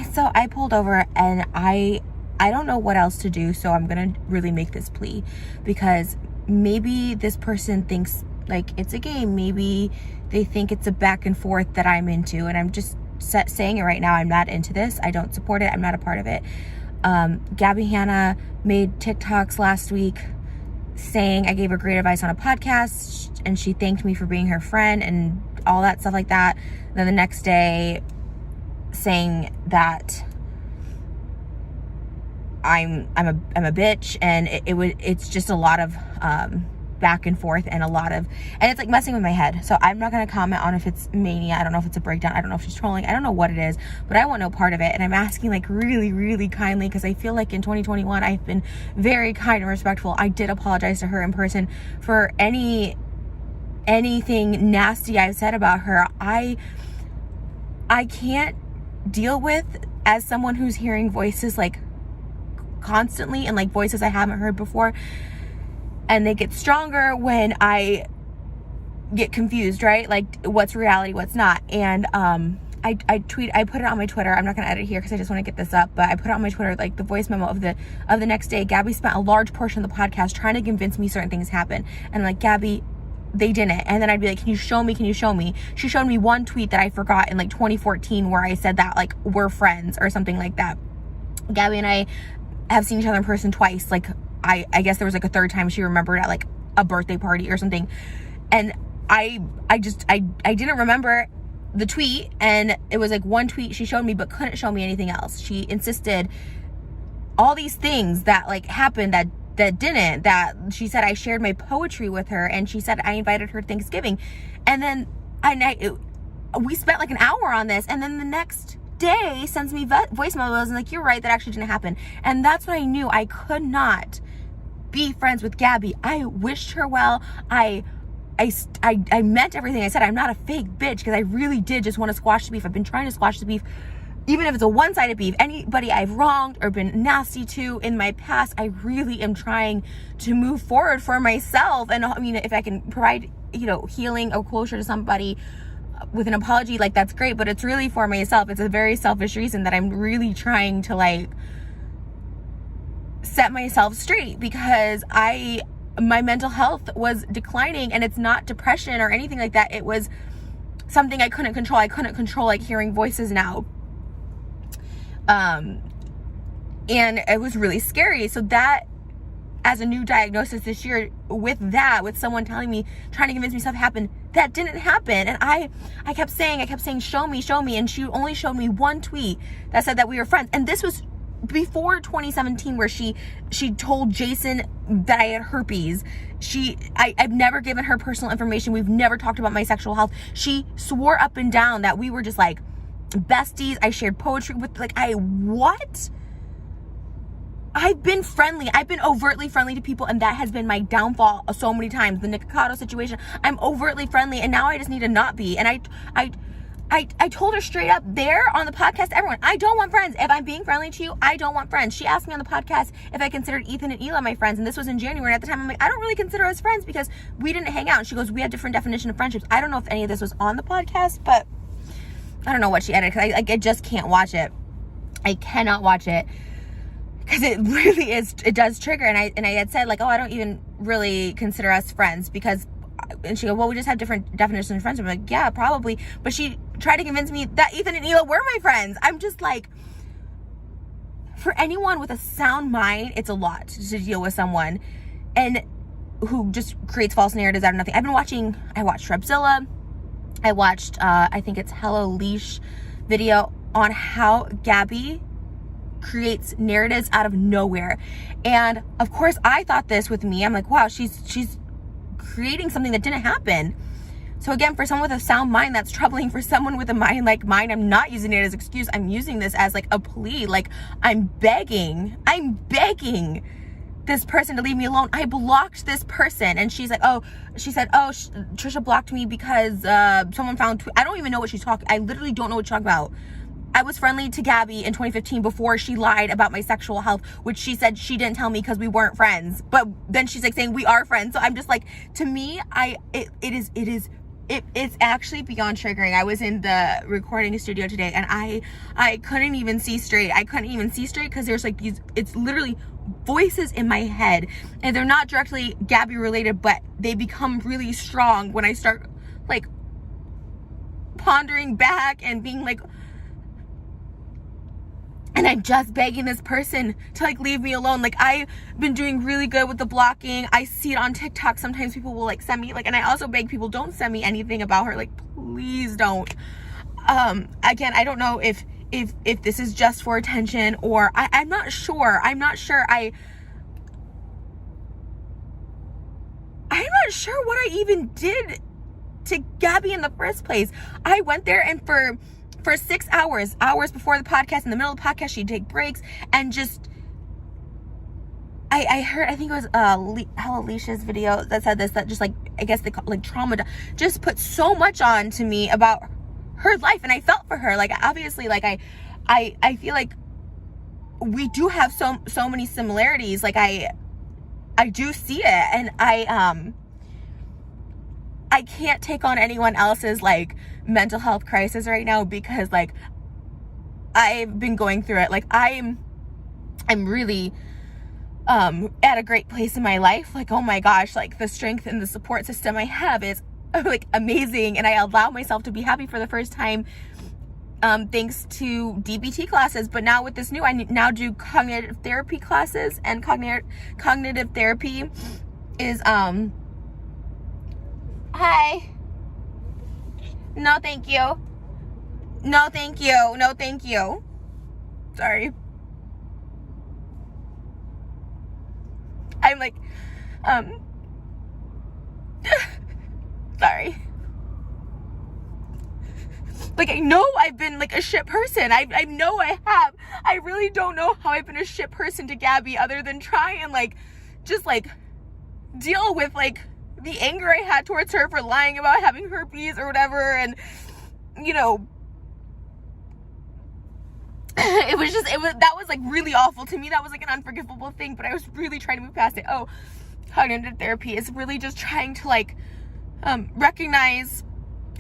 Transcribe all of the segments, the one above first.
So I pulled over, and I don't know what else to do, so I'm gonna really make this plea, because maybe this person thinks like it's a game. Maybe they think it's a back and forth that I'm into, and I'm just saying it right now. I'm not into this. I don't support it. I'm not a part of it. Gabbie Hannah made TikToks last week saying I gave her great advice on a podcast, and she thanked me for being her friend and all that stuff like that. Then the next day saying that I'm a bitch, and it's just a lot of back and forth, and it's like messing with my head. So I'm not going to comment on if it's mania. I don't know if it's a breakdown. I don't know if she's trolling. I don't know what it is, but I want no part of it. And I'm asking like really, really kindly, because I feel like in 2021 I've been very kind and respectful. I did apologize to her in person for anything nasty I've said about her. I can't deal with, as someone who's hearing voices like constantly, and like voices I haven't heard before, and they get stronger when I get confused, right? Like what's reality, what's not. And I put it on my Twitter. I'm not gonna edit here because I just want to get this up, but I put it on my Twitter, like the voice memo of the next day. Gabbie spent a large portion of the podcast trying to convince me certain things happen, and I'm like, Gabbie, they didn't. And then I'd be like, can you show me? She showed me one tweet that I forgot in like 2014 where I said that like we're friends or something like that. Gabbie and I have seen each other in person twice. Like I guess there was like a third time she remembered at like a birthday party or something. And I didn't remember the tweet, and it was like one tweet she showed me but couldn't show me anything else. She insisted all these things that like happened that didn't, that she said I shared my poetry with her, and she said I invited her to Thanksgiving, and then we spent like an hour on this, and then the next day sends me voice memos and like, you're right, that actually didn't happen. And that's when I knew I could not be friends with Gabbie. I wished her well. I meant everything I said. I'm not a fake bitch, because I really did just want to squash the beef. I've been trying to squash the beef, even if it's a one-sided beef. Anybody I've wronged or been nasty to in my past, I really am trying to move forward for myself. And I mean, if I can provide, healing or closure to somebody with an apology, like that's great, but it's really for myself. It's a very selfish reason that I'm really trying to like set myself straight, because my mental health was declining, and it's not depression or anything like that. It was something I couldn't control. I couldn't control like hearing voices now. And it was really scary. So that, as a new diagnosis this year, with someone telling me, trying to convince me stuff happened that didn't happen. And I kept saying, show me. And she only showed me one tweet that said that we were friends. And this was before 2017, where she told Jason that I had herpes. I've never given her personal information. We've never talked about my sexual health. She swore up and down that we were just like besties. I shared poetry with what? I've been friendly. I've been overtly friendly to people, and that has been my downfall so many times. The Nikocado situation, I'm overtly friendly, and now I just need to not be. And I told her straight up there on the podcast, everyone, I don't want friends. If I'm being friendly to you, I don't want friends. She asked me on the podcast if I considered Ethan and Ela my friends, and this was in January. At the time, I'm like, I don't really consider us friends because we didn't hang out. And she goes, we had different definition of friendships. I don't know if any of this was on the podcast, but I don't know what she edited, because I just can't watch it. I cannot watch it, because it really is, it does trigger. And I had said like, oh, I don't even really consider us friends, because, and she goes, well, we just have different definitions of friendship. I'm like, yeah, probably. But she tried to convince me that Ethan and Ela were my friends. I'm just like, for anyone with a sound mind, it's a lot to deal with someone and who just creates false narratives out of nothing. I watched Shrubzilla. I watched, I think it's Hello Leash video on how Gabbie creates narratives out of nowhere. And of course I thought this with me. I'm like, wow, she's creating something that didn't happen. So again, for someone with a sound mind, that's troubling. For someone with a mind like mine, I'm not using it as an excuse. I'm using this as like a plea. Like I'm begging this person to leave me alone. I blocked this person, and she said, Trisha blocked me because someone found I don't even know what she's talking. I literally don't know what she's talking about. I was friendly to Gabbie in 2015 before she lied about my sexual health, which she said she didn't tell me because we weren't friends. But then she's like saying we are friends. So I'm just like, to me, it is it's actually beyond triggering. I was in the recording studio today and I couldn't even see straight. I couldn't even see straight because there's like these, it's literally voices in my head, and they're not directly gabbie related, but they become really strong when I start like pondering back and being like, and I'm just begging this person to like leave me alone. Like, I've been doing really good with the blocking. I see it on TikTok. Sometimes people will like send me like, and I also beg people, don't send me anything about her. Like, please don't. Again, I don't know if this is just for attention, or I'm not sure. I'm not sure what I even did to Gabbie in the first place. I went there, and for 6 hours before the podcast, in the middle of the podcast, she'd take breaks and just, I heard, I think it was Alicia's video that said this, that just like, I guess they call like trauma, just put so much on to me about her life, and I felt for her. Like, obviously, like I feel like we do have so many similarities. Like, I do see it, and I can't take on anyone else's like mental health crisis right now, because like I've been going through it. Like, I'm really at a great place in my life. Like, oh my gosh, like the strength and the support system I have is like amazing, and I allow myself to be happy for the first time, thanks to DBT classes. But now with this new, I now do cognitive therapy classes, and cognitive therapy is hi. No, thank you. No, thank you. No, thank you. Sorry. I'm like, sorry. Like, I know I've been like a shit person. I know I have. I really don't know how I've been a shit person to Gabbie, other than try and like, just like deal with like the anger I had towards her for lying about having herpes or whatever. And, you know, that was like really awful to me. That was like an unforgivable thing, but I was really trying to move past it. Oh, cognitive therapy is really just trying to like recognize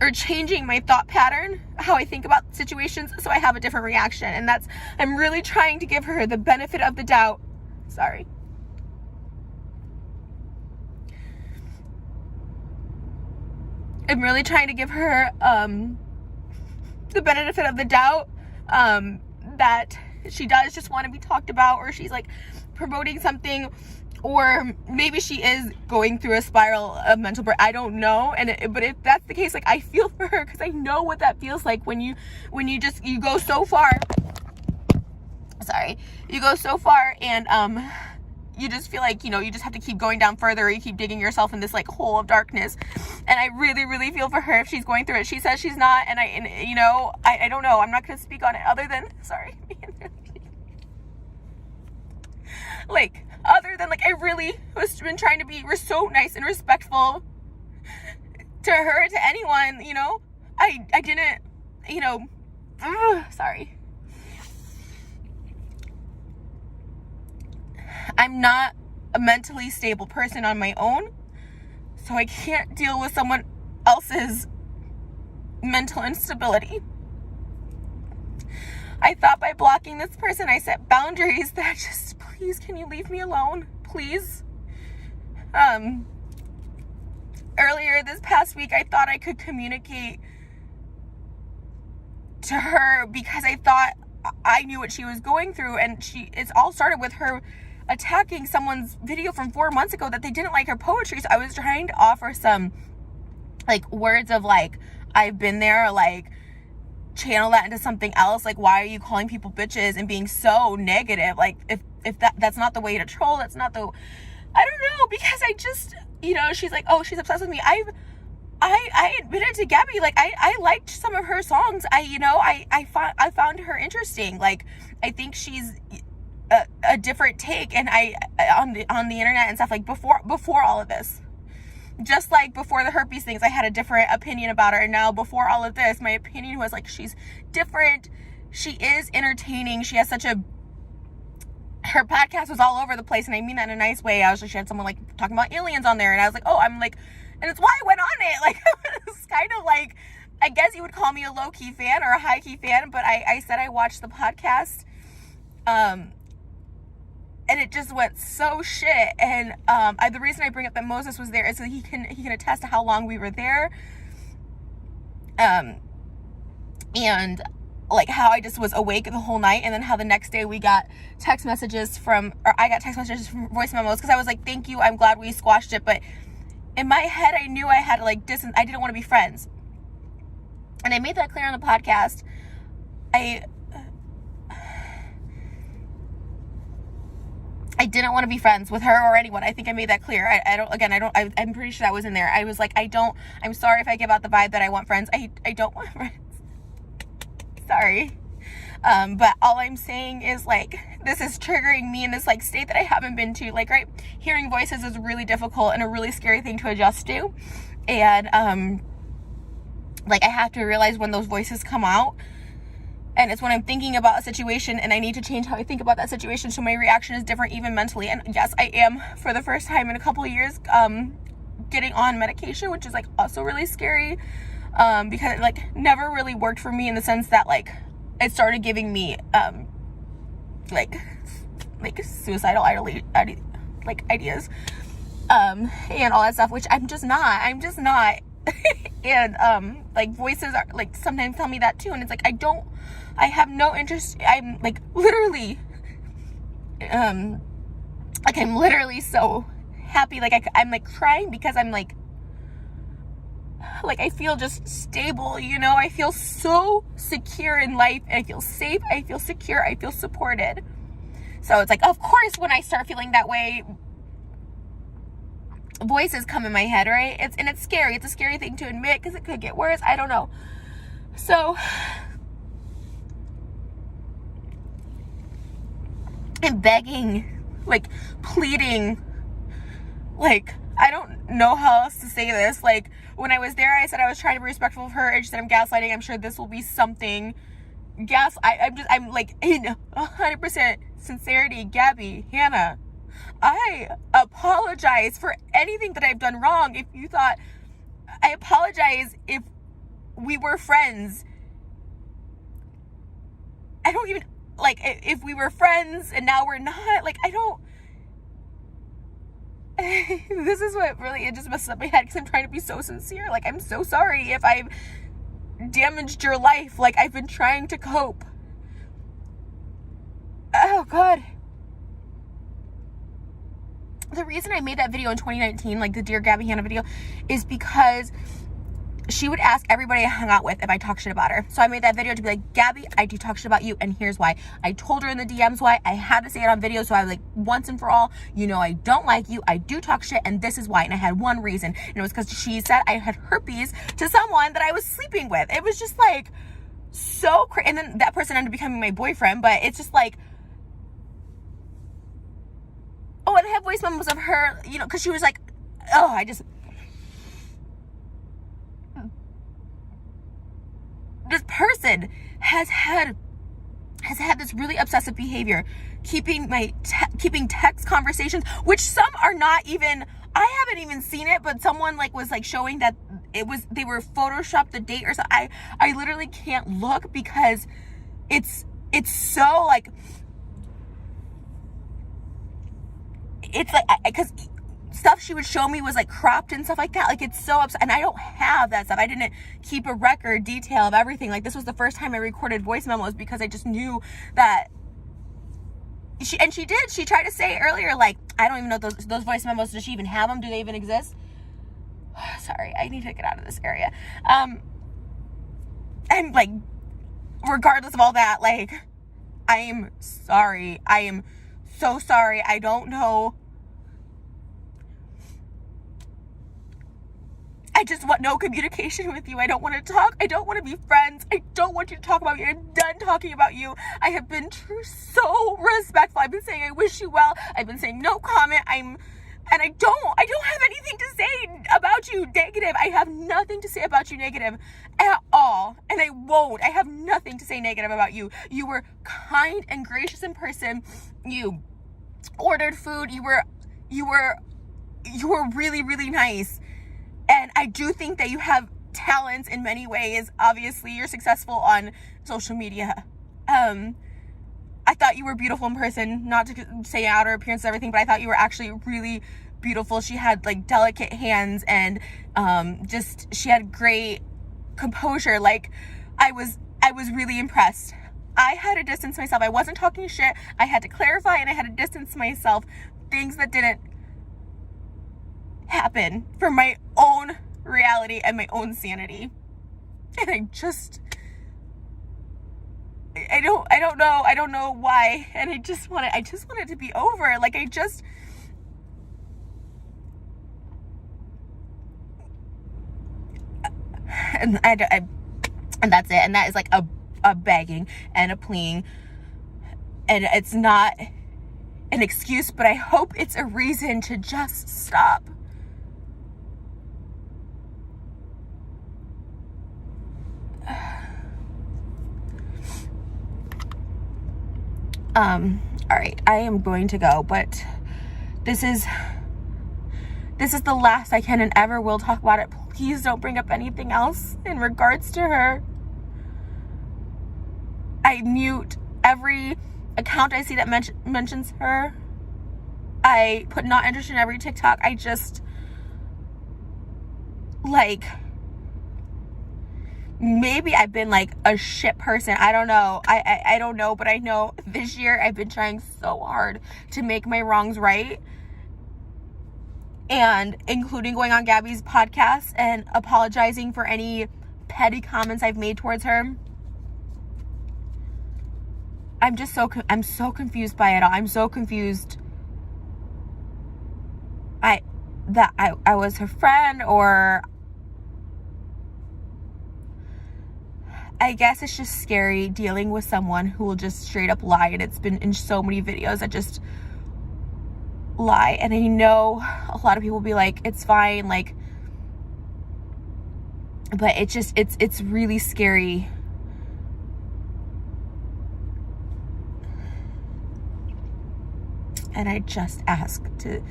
or changing my thought pattern, how I think about situations, so I have a different reaction. And I'm really trying to give her the benefit of the doubt. Sorry. I'm really trying to give her the benefit of the doubt, that she does just want to be talked about, or she's like promoting something, or maybe she is going through a spiral of mental break. I don't know. But if that's the case, like, I feel for her, because I know what that feels like when you go so far. Sorry, you go so far, and you just feel like, you know, you just have to keep going down further, or you keep digging yourself in this like hole of darkness. And I really, really feel for her if she's going through it. She says she's not, and you know, I don't know. I'm not going to speak on it, other than, sorry, like, other than like, I really been trying to be so nice and respectful to her, to anyone, you know. I didn't, you know, sorry. I'm not a mentally stable person on my own, so I can't deal with someone else's mental instability. I thought by blocking this person, I set boundaries that just, please, can you leave me alone? Please. Earlier this past week, I thought I could communicate to her, because I thought I knew what she was going through, and it's all started with her attacking someone's video from 4 months ago that they didn't like her poetry. So I was trying to offer some like words of like, I've been there, or like channel that into something else. Like, why are you calling people bitches and being so negative? Like, if that's not the way to troll, that's not the, I don't know, because I just, you know, she's like, oh, she's obsessed with me. I admitted to Gabbie, like, I liked some of her songs. I found her interesting. Like, I think she's a different take, and on the internet and stuff, like before all of this, just like before the herpes things, I had a different opinion about her, and now before all of this, my opinion was like, she's different, she is entertaining, she has such a, her podcast was all over the place, and I mean that in a nice way. I was like, she had someone like talking about aliens on there, and I was like, oh, I'm like And it's why I went on it. Like, it was kind of like, I guess you would call me a low-key fan or a high-key fan, but I said I watched the podcast, and it just went so shit. And the reason I bring up that Moses was there is so he can attest to how long we were there, and like how I just was awake the whole night, and then how the next day I got text messages from voice memos, because I was like, thank you, I'm glad we squashed it. But in my head, I knew I had to like distance. I didn't want to be friends. And I made that clear on the podcast. I didn't want to be friends with her or anyone. I think I made that clear. I'm pretty sure that was in there. I was like, I'm sorry if I give out the vibe that I want friends. I don't want friends. Sorry. But all I'm saying is, like, this is triggering me in this, like, state that I haven't been to. Like, right, hearing voices is really difficult and a really scary thing to adjust to. And, like, I have to realize when those voices come out, and it's when I'm thinking about a situation and I need to change how I think about that situation so my reaction is different, even mentally. And yes, I am, for the first time in a couple of years, getting on medication, which is, like, also really scary, because it, like, never really worked for me, in the sense that, like, it started giving me like suicidal ideas, and all that stuff, which I'm just not. And like, voices are, like, sometimes tell me that too, and it's like, I have no interest. I'm like, literally I'm literally so happy, like, I'm like crying, because I'm like I feel just stable, you know. I feel so secure in life. I feel safe. I feel secure. I feel supported. So it's like, of course, when I start feeling that way, voices come in my head, right? It's scary. It's a scary thing to admit, because it could get worse. I don't know. So I'm begging, like, pleading, like, I don't know how else to say this. Like, when I was there, I said I was trying to be respectful of her, and she said I'm gaslighting. I'm sure this will be something. I'm like, in 100% sincerity, Gabby, Hannah, I apologize for anything that I've done wrong. If you thought, I apologize if we were friends. I don't even, like, if we were friends and now we're not, like, I don't, this is what really, it just messes up my head, because I'm trying to be so sincere. Like, I'm so sorry if I've damaged your life. Like, I've been trying to cope. Oh, God. The reason I made that video in 2019, like the Dear Gabby Hannah video, is because she would ask everybody I hung out with if I talk shit about her. So I made that video to be like, Gabby, I do talk shit about you, and here's why. I told her in the DMs why. I had to say it on video, so I was like, once and for all, you know I don't like you. I do talk shit, and this is why. And I had one reason, and it was because she said I had herpes to someone that I was sleeping with. It was just, like, so crazy. And then that person ended up becoming my boyfriend, but it's just like, oh, and I have voice memos of her, you know, because she was like, oh, this person has had this really obsessive behavior, keeping text conversations, which some are not even, I haven't even seen it, but someone, like, was, like, showing that they were photoshopped the date or something. I literally can't look, because it's so, like, it's like, because stuff she would show me was, like, cropped and stuff like that. Like, it's so upset, and I don't have that stuff. I didn't keep a record detail of everything. Like, this was the first time I recorded voice memos, because I just knew that she tried to say earlier, like, I don't even know those voice memos, does she even have them? Do they even exist? Sorry, I need to get out of this area. I'm like, regardless of all that, like, I'm sorry. I am so sorry. I don't know. I just want no communication with you. I don't want to talk. I don't want to be friends. I don't want you to talk about me. I'm done talking about you. I have been so respectful. I've been saying I wish you well. I've been saying no comment. I don't have anything to say about you negative. I have nothing to say about you negative at all. And I won't. I have nothing to say negative about you. You were kind and gracious in person. You ordered food. You were really, really nice. I do think that you have talents in many ways. Obviously, you're successful on social media. I thought you were beautiful in person, not to say outer appearance and everything, but I thought you were actually really beautiful. She had like delicate hands, and just she had great composure. Like, I was really impressed. I had to distance myself. I wasn't talking shit. I had to clarify, and I had to distance myself. Things that didn't happen for my own reality and my own sanity. And I don't know why. And I just want it to be over. Like, and that's it. And that is like a begging and a pleading, and it's not an excuse, but I hope it's a reason to just stop. All right, I am going to go, but this is the last I can and ever will talk about it. Please don't bring up anything else in regards to her. I mute every account I see that mentions her. I put not interested in every TikTok. I just, like, maybe I've been like a shit person. I don't know. I don't know, but I know this year I've been trying so hard to make my wrongs right. And including going on Gabbie's podcast and apologizing for any petty comments I've made towards her. I'm so confused by it all. I'm so confused. I was her friend, or I guess it's just scary dealing with someone who will just straight up lie, and it's been in so many videos that just lie. And I know a lot of people will be like, it's fine, like, but it's really scary. And I just ask to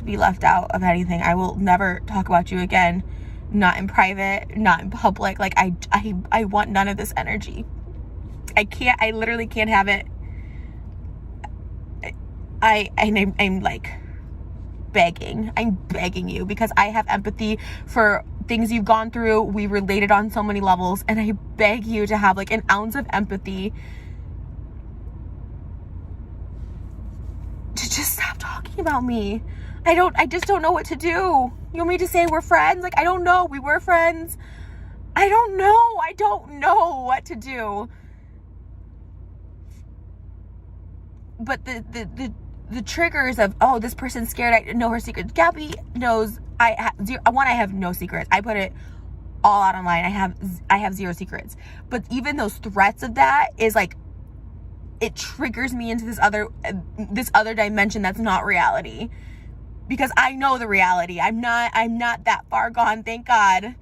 be left out of anything. I will never talk about you again. Not in private, not in public. Like, I want none of this energy. I literally can't have it. I'm like begging. I'm begging you, because I have empathy for things you've gone through. We related on so many levels, and I beg you to have like an ounce of empathy to just stop talking about me. I just don't know what to do. You want me to say we're friends? Like, I don't know. We were friends. I don't know what to do. But the triggers of, oh, this person's scared, I know her secrets. Gabbie knows I have no secrets. I put it all out online. I have zero secrets. But even those threats of that is like, it triggers me into this other dimension that's not reality, because I know the reality. I'm not that far gone, thank God,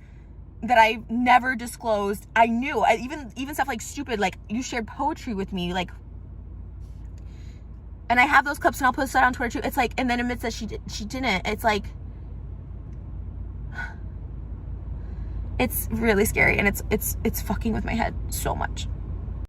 that I've never disclosed. I knew, even stuff like stupid, like, you shared poetry with me, like, and I have those clips, and I'll post that on Twitter too. It's like, and then admits that she didn't. It's like, it's really scary, and it's fucking with my head so much.